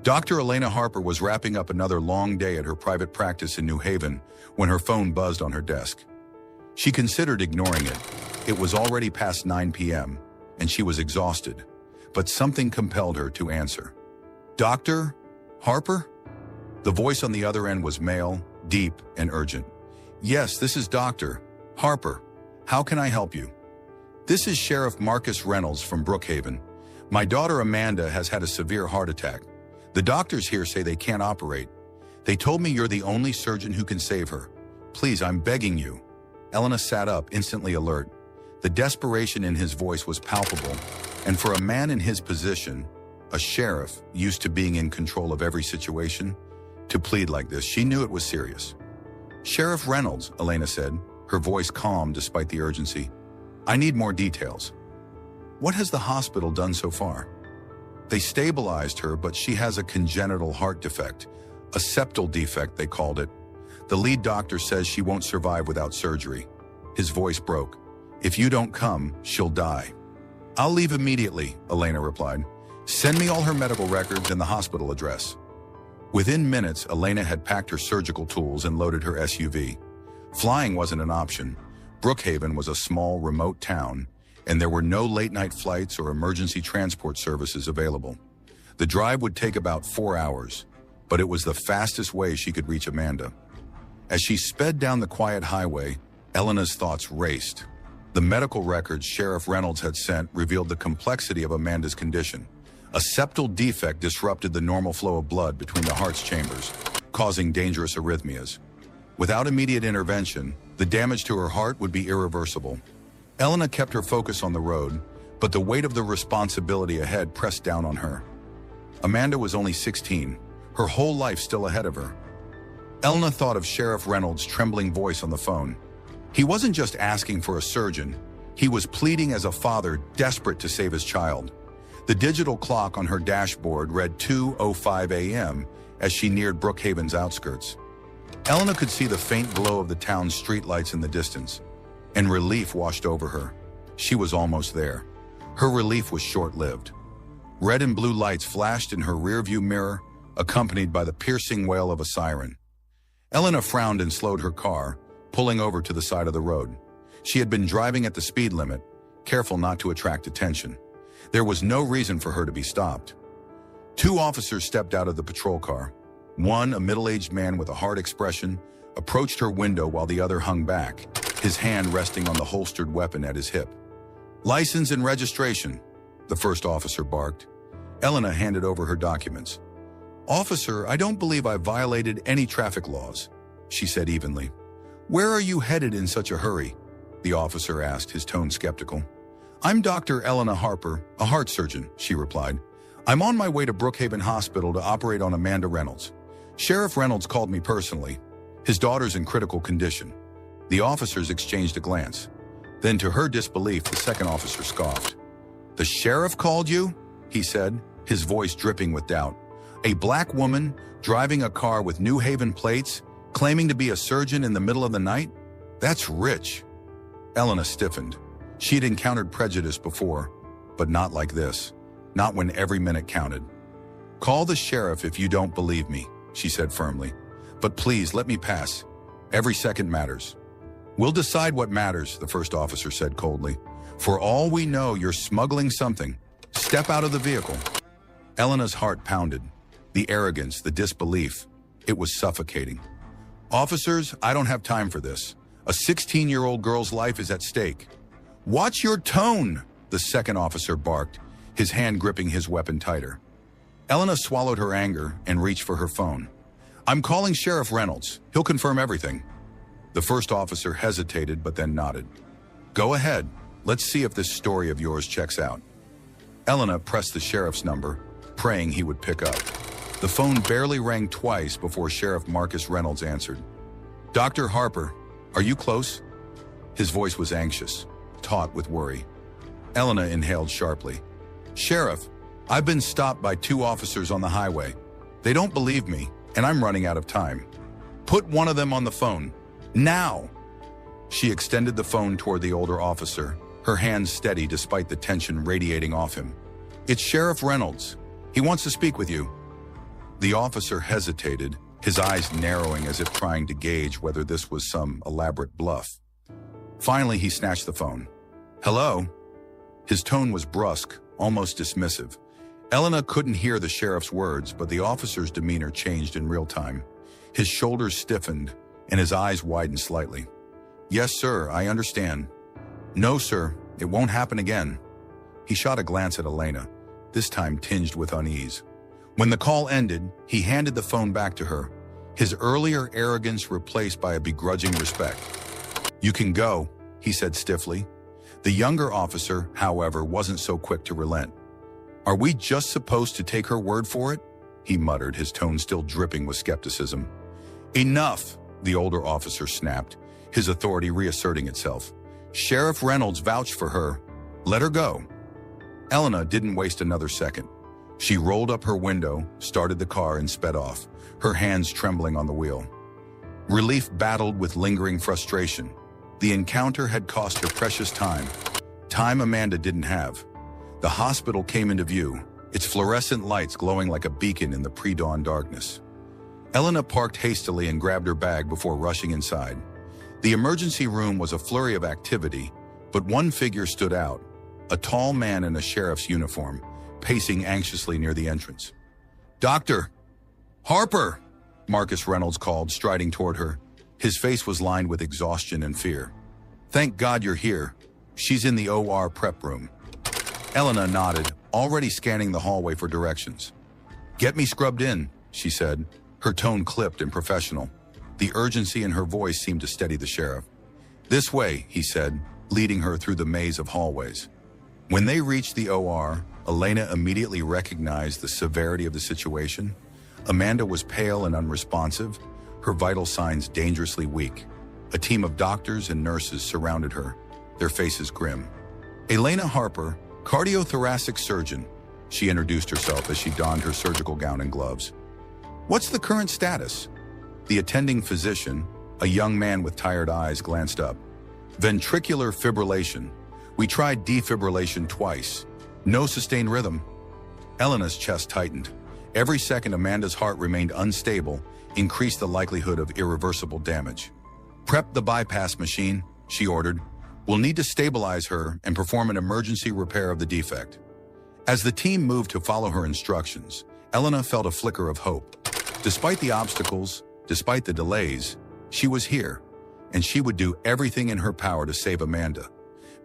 Dr. Elena Harper was wrapping up another long day at her private practice in New Haven when her phone buzzed on her desk. She considered ignoring it. It was already past 9 p.m., and she was exhausted, but something compelled her to answer. "Dr. Harper?" The voice on the other end was male, deep, and urgent. "Yes, this is Dr. Harper. How can I help you?" "This is Sheriff Marcus Reynolds from Brookhaven. My daughter Amanda has had a severe heart attack. The doctors here say they can't operate. They told me you're the only surgeon who can save her. Please, I'm begging you." Elena sat up, instantly alert. The desperation in his voice was palpable, and for a man in his position, a sheriff used to being in control of every situation, to plead like this, she knew it was serious. "Sheriff Reynolds," Elena said, her voice calm despite the urgency. "I need more details. What has the hospital done so far?" "They stabilized her, but she has a congenital heart defect, a septal defect, they called it. The lead doctor says she won't survive without surgery." His voice broke. "If you don't come, she'll die." "I'll leave immediately," Elena replied. "Send me all her medical records and the hospital address." Within minutes, Elena had packed her surgical tools and loaded her SUV. Flying wasn't an option. Brookhaven was a small, remote town, and there were no late-night flights or emergency transport services available. The drive would take about 4 hours, but it was the fastest way she could reach Amanda. As she sped down the quiet highway, Elena's thoughts raced. The medical records Sheriff Reynolds had sent revealed the complexity of Amanda's condition. A septal defect disrupted the normal flow of blood between the heart's chambers, causing dangerous arrhythmias. Without immediate intervention, the damage to her heart would be irreversible. Elena kept her focus on the road, but the weight of the responsibility ahead pressed down on her. Amanda was only 16, her whole life still ahead of her. Elena thought of Sheriff Reynolds' trembling voice on the phone. He wasn't just asking for a surgeon, he was pleading as a father desperate to save his child. The digital clock on her dashboard read 2:05 a.m. as she neared Brookhaven's outskirts. Elena could see the faint glow of the town's streetlights in the distance, and relief washed over her. She was almost there. Her relief was short-lived. Red and blue lights flashed in her rearview mirror, accompanied by the piercing wail of a siren. Elena frowned and slowed her car, pulling over to the side of the road. She had been driving at the speed limit, careful not to attract attention. There was no reason for her to be stopped. 2 officers stepped out of the patrol car. One, a middle-aged man with a hard expression, approached her window while the other hung back, his hand resting on the holstered weapon at his hip. "License and registration," the first officer barked. Elena handed over her documents. "Officer, I don't believe I violated any traffic laws," she said evenly. "Where are you headed in such a hurry?" the officer asked, his tone skeptical. "I'm Dr. Elena Harper, a heart surgeon," she replied. "I'm on my way to Brookhaven Hospital to operate on Amanda Reynolds. Sheriff Reynolds called me personally. His daughter's in critical condition." The officers exchanged a glance. Then, to her disbelief, the second officer scoffed. "The sheriff called you?" he said, his voice dripping with doubt. "A black woman driving a car with New Haven plates, claiming to be a surgeon in the middle of the night? That's rich." Elena stiffened. She'd encountered prejudice before, but not like this. Not when every minute counted. "Call the sheriff if you don't believe me," she said firmly. "But please, let me pass. Every second matters." "We'll decide what matters," the first officer said coldly. "For all we know, you're smuggling something. Step out of the vehicle." Elena's heart pounded. The arrogance, the disbelief, it was suffocating. "Officers, I don't have time for this. A 16-year-old girl's life is at stake." "Watch your tone," the second officer barked, his hand gripping his weapon tighter. Elena swallowed her anger and reached for her phone. "I'm calling Sheriff Reynolds. He'll confirm everything." The first officer hesitated but then nodded. "Go ahead. Let's see if this story of yours checks out." Elena pressed the sheriff's number, praying he would pick up. The phone barely rang twice before Sheriff Marcus Reynolds answered. "Dr. Harper, are you close?" His voice was anxious, taut with worry. Elena inhaled sharply. "Sheriff, I've been stopped by 2 officers on the highway. They don't believe me, and I'm running out of time. Put one of them on the phone. Now!" She extended the phone toward the older officer, her hands steady despite the tension radiating off him. "It's Sheriff Reynolds. He wants to speak with you." The officer hesitated, his eyes narrowing as if trying to gauge whether this was some elaborate bluff. Finally, he snatched the phone. "Hello?" His tone was brusque, almost dismissive. Elena couldn't hear the sheriff's words, but the officer's demeanor changed in real time. His shoulders stiffened, and his eyes widened slightly. "Yes, sir, I understand." "No, sir, it won't happen again." He shot a glance at Elena, this time tinged with unease. When the call ended, he handed the phone back to her, his earlier arrogance replaced by a begrudging respect. "You can go," he said stiffly. The younger officer, however, wasn't so quick to relent. "Are we just supposed to take her word for it?" he muttered, his tone still dripping with skepticism. "Enough," the older officer snapped, his authority reasserting itself. "Sheriff Reynolds vouched for her. Let her go." Elena didn't waste another second. She rolled up her window, started the car, and sped off, her hands trembling on the wheel. Relief battled with lingering frustration. The encounter had cost her precious time Amanda didn't have. The hospital came into view, its fluorescent lights glowing like a beacon in the pre-dawn darkness. Elena parked hastily and grabbed her bag before rushing inside. The emergency room was a flurry of activity, but one figure stood out, a tall man in a sheriff's uniform, pacing anxiously near the entrance. "Doctor! Harper!" Marcus Reynolds called, striding toward her. His face was lined with exhaustion and fear. "Thank God you're here. She's in the OR prep room." Elena nodded, already scanning the hallway for directions. "Get me scrubbed in," she said, her tone clipped and professional. The urgency in her voice seemed to steady the sheriff. "This way," he said, leading her through the maze of hallways. When they reached the OR, Elena immediately recognized the severity of the situation. Amanda was pale and unresponsive, her vital signs dangerously weak. A team of doctors and nurses surrounded her, their faces grim. "Elena Harper, cardiothoracic surgeon," she introduced herself as she donned her surgical gown and gloves. "What's the current status?" The attending physician, a young man with tired eyes, glanced up. "Ventricular fibrillation. We tried defibrillation twice. No sustained rhythm." Elena's chest tightened. Every second Amanda's heart remained unstable increased the likelihood of irreversible damage. "Prep the bypass machine," she ordered. "We'll need to stabilize her and perform an emergency repair of the defect." As the team moved to follow her instructions, Elena felt a flicker of hope. Despite the obstacles, despite the delays, she was here, and she would do everything in her power to save Amanda.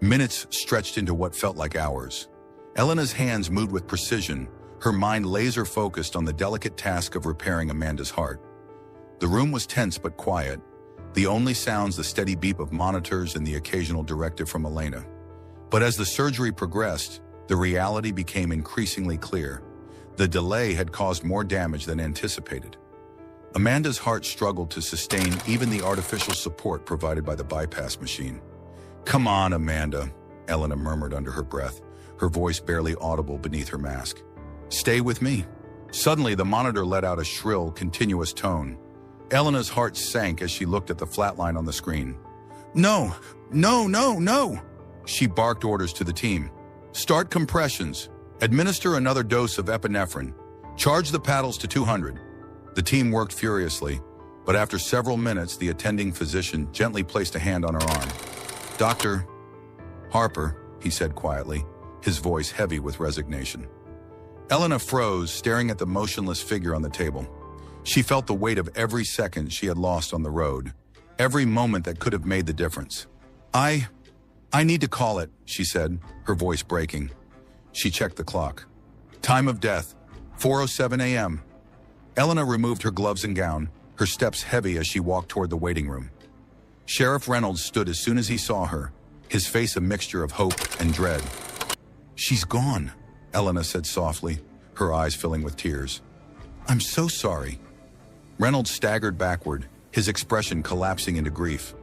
Minutes stretched into what felt like hours. Elena's hands moved with precision, her mind laser-focused on the delicate task of repairing Amanda's heart. The room was tense but quiet, the only sounds the steady beep of monitors and the occasional directive from Elena. But as the surgery progressed, the reality became increasingly clear. The delay had caused more damage than anticipated. Amanda's heart struggled to sustain even the artificial support provided by the bypass machine. "Come on, Amanda," Elena murmured under her breath, her voice barely audible beneath her mask. "Stay with me." Suddenly, the monitor let out a shrill, continuous tone. Elena's heart sank as she looked at the flat line on the screen. "No, no, no, no!" She barked orders to the team. "Start compressions. Administer another dose of epinephrine. Charge the paddles to 200. The team worked furiously, but after several minutes, the attending physician gently placed a hand on her arm. "Dr. Harper," he said quietly, his voice heavy with resignation. Elena froze, staring at the motionless figure on the table. She felt the weight of every second she had lost on the road, every moment that could have made the difference. I need to call it," she said, her voice breaking. She checked the clock. Time of death, 4:07 a.m. Elena removed her gloves and gown, her steps heavy as she walked toward the waiting room. Sheriff Reynolds stood as soon as he saw her, his face a mixture of hope and dread. "She's gone," Elena said softly, her eyes filling with tears. "I'm so sorry." Reynolds staggered backward, his expression collapsing into grief.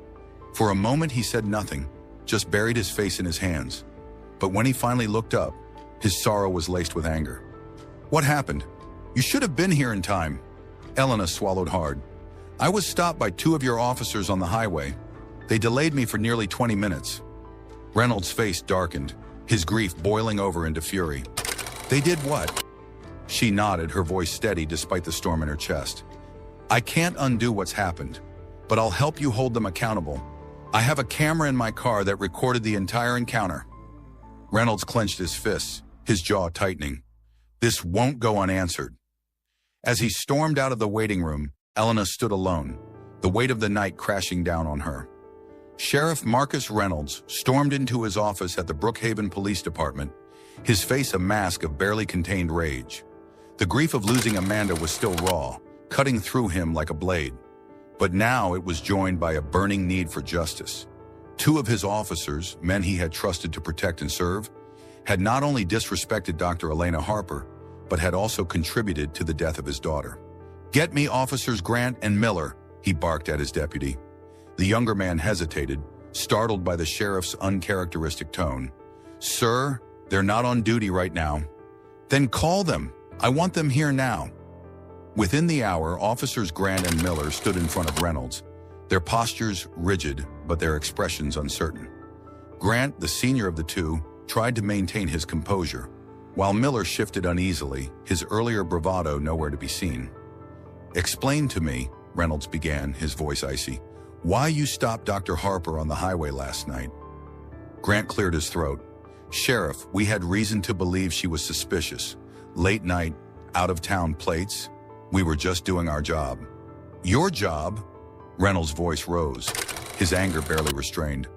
For a moment he said nothing, just buried his face in his hands. But when he finally looked up, his sorrow was laced with anger. "What happened? You should have been here in time." Elena swallowed hard. "I was stopped by 2 of your officers on the highway. They delayed me for nearly 20 minutes. Reynolds' face darkened, his grief boiling over into fury. "They did what?" She nodded, her voice steady despite the storm in her chest. I can't undo what's happened, but I'll help you hold them accountable. I have a camera in my car that recorded the entire encounter. Reynolds clenched his fists, his jaw tightening. This won't go unanswered. As he stormed out of the waiting room, Elena stood alone, the weight of the night crashing down on her. Sheriff Marcus Reynolds stormed into his office at the Brookhaven Police Department, his face a mask of barely contained rage. The grief of losing Amanda was still raw, cutting through him like a blade. But now it was joined by a burning need for justice. Two of his officers, men he had trusted to protect and serve, had not only disrespected Dr. Elena Harper, but had also contributed to the death of his daughter. Get me Officers Grant and Miller, he barked at his deputy. The younger man hesitated, startled by the sheriff's uncharacteristic tone. Sir, they're not on duty right now. Then call them. I want them here now. Within the hour, Officers Grant and Miller stood in front of Reynolds, their postures rigid, but their expressions uncertain. Grant, the senior of the two, tried to maintain his composure, while Miller shifted uneasily, his earlier bravado nowhere to be seen. Explain to me, Reynolds began, his voice icy, why you stopped Dr. Harper on the highway last night. Grant cleared his throat. Sheriff, we had reason to believe she was suspicious. Late night, out-of-town plates. We were just doing our job. Your job? Reynolds' voice rose, his anger barely restrained.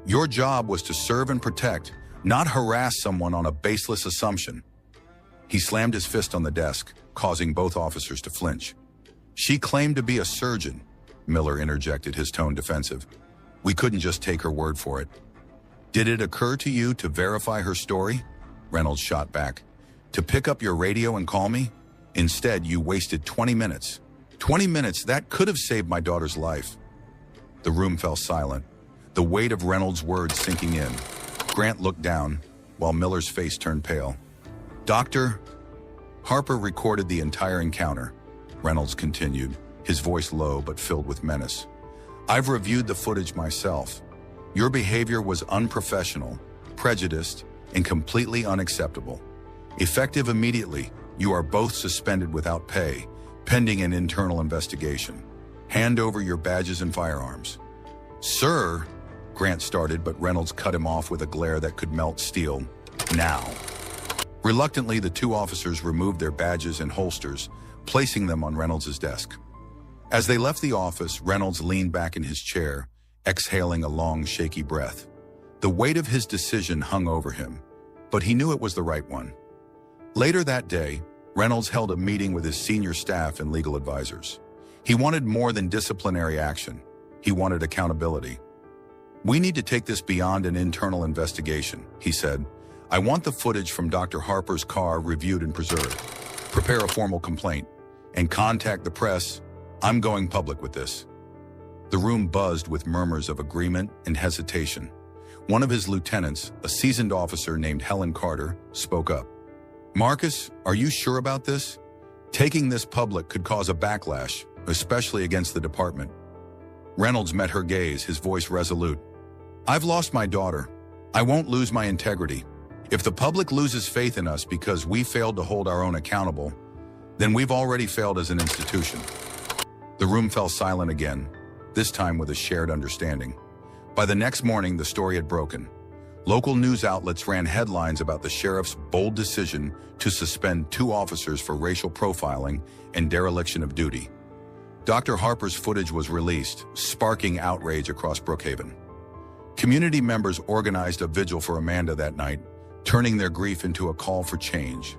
Your job was to serve and protect, not harass someone on a baseless assumption. He slammed his fist on the desk, causing both officers to flinch. She claimed to be a surgeon, Miller interjected, his tone defensive. We couldn't just take her word for it. Did it occur to you to verify her story? Reynolds shot back. To pick up your radio and call me? Instead, you wasted 20 minutes. 20 minutes, that could have saved my daughter's life. The room fell silent, the weight of Reynolds' words sinking in. Grant looked down, while Miller's face turned pale. Doctor, Harper recorded the entire encounter, Reynolds continued, his voice low but filled with menace. I've reviewed the footage myself. Your behavior was unprofessional, prejudiced, and completely unacceptable. Effective immediately, you are both suspended without pay, pending an internal investigation. Hand over your badges and firearms. Sir, Grant started, but Reynolds cut him off with a glare that could melt steel. Now. Reluctantly, the two officers removed their badges and holsters, placing them on Reynolds' desk. As they left the office, Reynolds leaned back in his chair, exhaling a long, shaky breath. The weight of his decision hung over him, but he knew it was the right one. Later that day, Reynolds held a meeting with his senior staff and legal advisors. He wanted more than disciplinary action. He wanted accountability. We need to take this beyond an internal investigation, he said. I want the footage from Dr. Harper's car reviewed and preserved. Prepare a formal complaint and contact the press. I'm going public with this. The room buzzed with murmurs of agreement and hesitation. One of his lieutenants, a seasoned officer named Helen Carter, spoke up. Marcus, are you sure about this? Taking this public could cause a backlash, especially against the department. Reynolds met her gaze, his voice resolute. I've lost my daughter. I won't lose my integrity. If the public loses faith in us because we failed to hold our own accountable, then we've already failed as an institution. The room fell silent again, this time with a shared understanding. By the next morning, the story had broken. Local news outlets ran headlines about the sheriff's bold decision to suspend two officers for racial profiling and dereliction of duty. Dr. Harper's footage was released, sparking outrage across Brookhaven. Community members organized a vigil for Amanda that night, turning their grief into a call for change.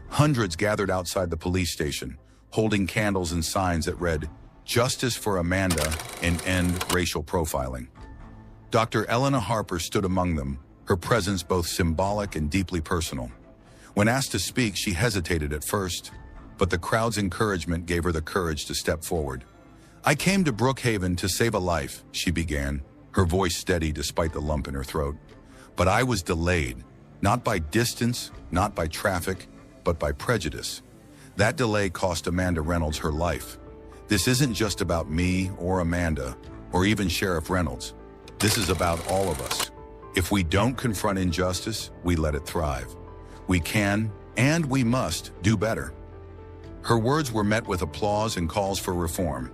Hundreds gathered outside the police station, holding candles and signs that read, Justice for Amanda and End Racial Profiling. Dr. Elena Harper stood among them, her presence both symbolic and deeply personal. When asked to speak, she hesitated at first, but the crowd's encouragement gave her the courage to step forward. I came to Brookhaven to save a life, she began, her voice steady despite the lump in her throat. But I was delayed, not by distance, not by traffic, but by prejudice. That delay cost Amanda Reynolds her life. This isn't just about me or Amanda, or even Sheriff Reynolds. This is about all of us. If we don't confront injustice, we let it thrive. We can And we must do better. Her words were met with applause and calls for reform.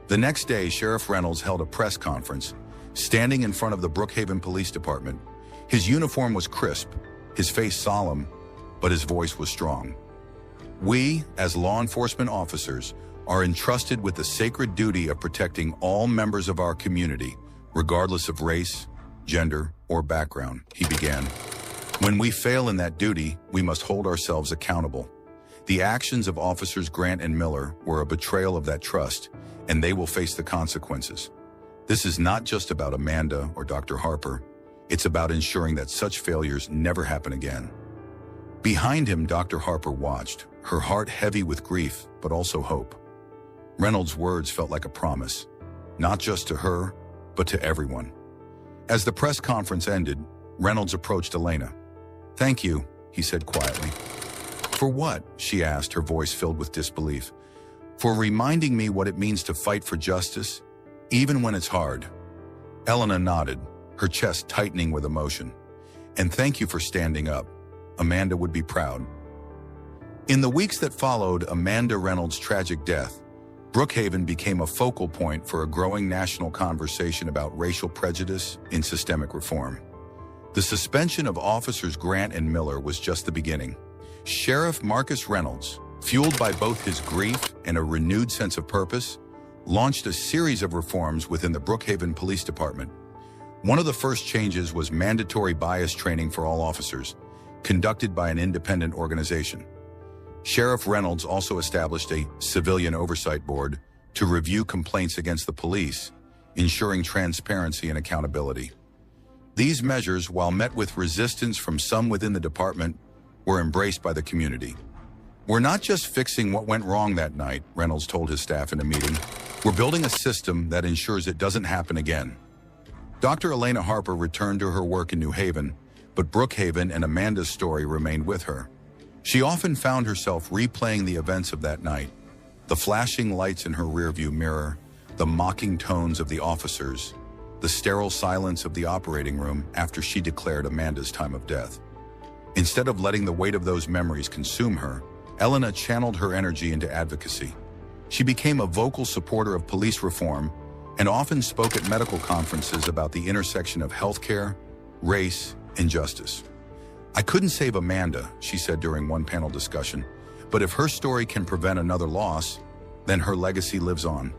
The next day, Sheriff Reynolds held a press conference, standing in front of the Brookhaven Police Department. His uniform was crisp, his face solemn, but his voice was strong. We, as law enforcement officers, are entrusted with the sacred duty of protecting all members of our community, regardless of race, gender, or background, he began. When we fail in that duty, we must hold ourselves accountable. The actions of Officers Grant and Miller were a betrayal of that trust, and they will face the consequences. This is not just about Amanda or Dr. Harper. It's about ensuring that such failures never happen again. Behind him, Dr. Harper watched, her heart heavy with grief, but also hope. Reynolds' words felt like a promise, not just to her, but to everyone. As the press conference ended, Reynolds approached Elena. "Thank you," he said quietly. "For what?" she asked, her voice filled with disbelief. "For reminding me what it means to fight for justice, even when it's hard." Elena nodded, her chest tightening with emotion. "And thank you for standing up. Amanda would be proud." In the weeks that followed Amanda Reynolds' tragic death, Brookhaven became a focal point for a growing national conversation about racial prejudice in systemic reform. The suspension of Officers Grant and Miller was just the beginning. Sheriff Marcus Reynolds, fueled by both his grief and a renewed sense of purpose, launched a series of reforms within the Brookhaven Police Department. One of the first changes was mandatory bias training for all officers, conducted by an independent organization. Sheriff Reynolds also established a civilian oversight board to review complaints against the police, ensuring transparency and accountability. These measures, while met with resistance from some within the department, were embraced by the community. "We're not just fixing what went wrong that night," Reynolds told his staff in a meeting. "We're building a system that ensures it doesn't happen again." Dr. Elena Harper returned to her work in New Haven, but Brookhaven and Amanda's story remained with her. She often found herself replaying the events of that night, the flashing lights in her rearview mirror, the mocking tones of the officers, the sterile silence of the operating room after she declared Amanda's time of death. Instead of letting the weight of those memories consume her, Elena channeled her energy into advocacy. She became a vocal supporter of police reform and often spoke at medical conferences about the intersection of healthcare, race, and justice. "I couldn't save Amanda," she said during one panel discussion, "but if her story can prevent another loss, then her legacy lives on."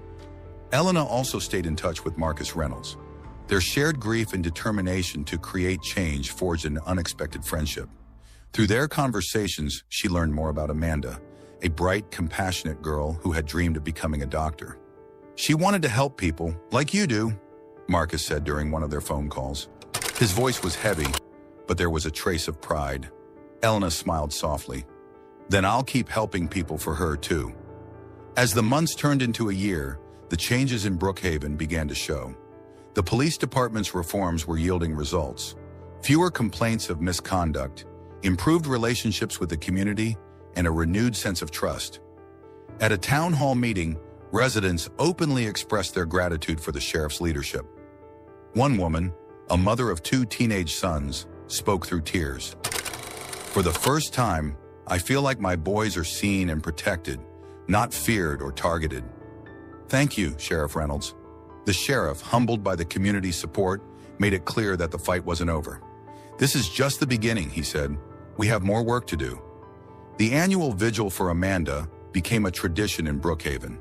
Elena also stayed in touch with Marcus Reynolds. Their shared grief and determination to create change forged an unexpected friendship. Through their conversations, she learned more about Amanda, a bright, compassionate girl who had dreamed of becoming a doctor. "She wanted to help people, like you do," Marcus said during one of their phone calls. His voice was heavy, but there was a trace of pride. Elena smiled softly. "Then I'll keep helping people for her too." As the months turned into a year, the changes in Brookhaven began to show. The police department's reforms were yielding results. Fewer complaints of misconduct, improved relationships with the community, and a renewed sense of trust. At a town hall meeting, residents openly expressed their gratitude for the sheriff's leadership. One woman, a mother of 2 teenage sons, spoke through tears. "For the first time, I feel like my boys are seen and protected, not feared or targeted." "Thank you, Sheriff Reynolds." The sheriff, humbled by the community's support, made it clear that the fight wasn't over. "This is just the beginning," he said. "We have more work to do." The annual vigil for Amanda became a tradition in Brookhaven.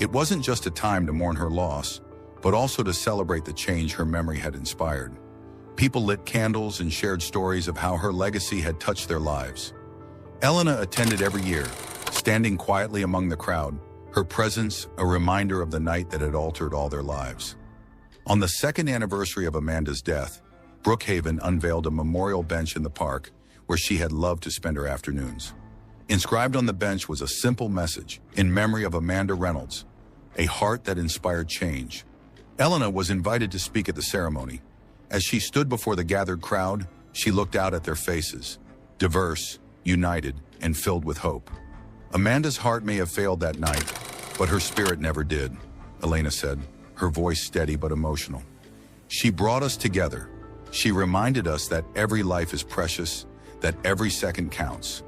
It wasn't just a time to mourn her loss, but also to celebrate the change her memory had inspired. People lit candles and shared stories of how her legacy had touched their lives. Elena attended every year, standing quietly among the crowd, her presence a reminder of the night that had altered all their lives. On the 2nd anniversary of Amanda's death, Brookhaven unveiled a memorial bench in the park where she had loved to spend her afternoons. Inscribed on the bench was a simple message, "In memory of Amanda Reynolds, a heart that inspired change." Elena was invited to speak at the ceremony. As she stood before the gathered crowd, she looked out at their faces, diverse, united, and filled with hope. "Amanda's heart may have failed that night, but her spirit never did," Elena said, her voice steady but emotional. "She brought us together. She reminded us that every life is precious, that every second counts.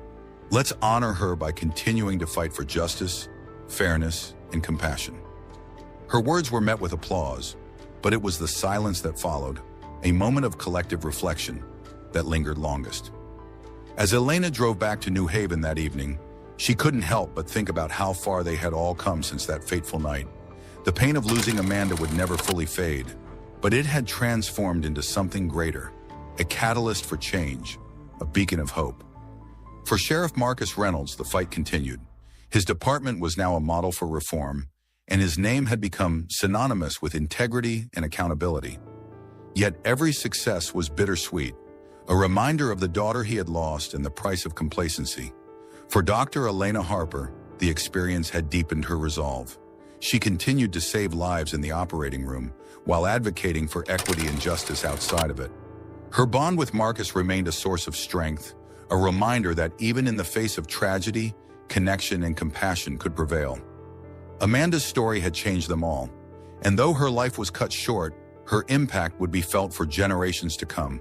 Let's honor her by continuing to fight for justice, fairness, and compassion. Her words were met with applause, but it was the silence that followed, a moment of collective reflection, that lingered longest. As Elena drove back to New Haven that evening, she couldn't help but think about how far they had all come since that fateful night. The pain of losing Amanda would never fully fade, but it had transformed into something greater, a catalyst for change, a beacon of hope. For Sheriff Marcus Reynolds, the fight continued. His department was now a model for reform, and his name had become synonymous with integrity and accountability. Yet every success was bittersweet, a reminder of the daughter he had lost and the price of complacency. For Dr. Elena Harper, the experience had deepened her resolve. She continued to save lives in the operating room while advocating for equity and justice outside of it. Her bond with Marcus remained a source of strength, a reminder that even in the face of tragedy, connection and compassion could prevail. Amanda's story had changed them all, and though her life was cut short, her impact would be felt for generations to come.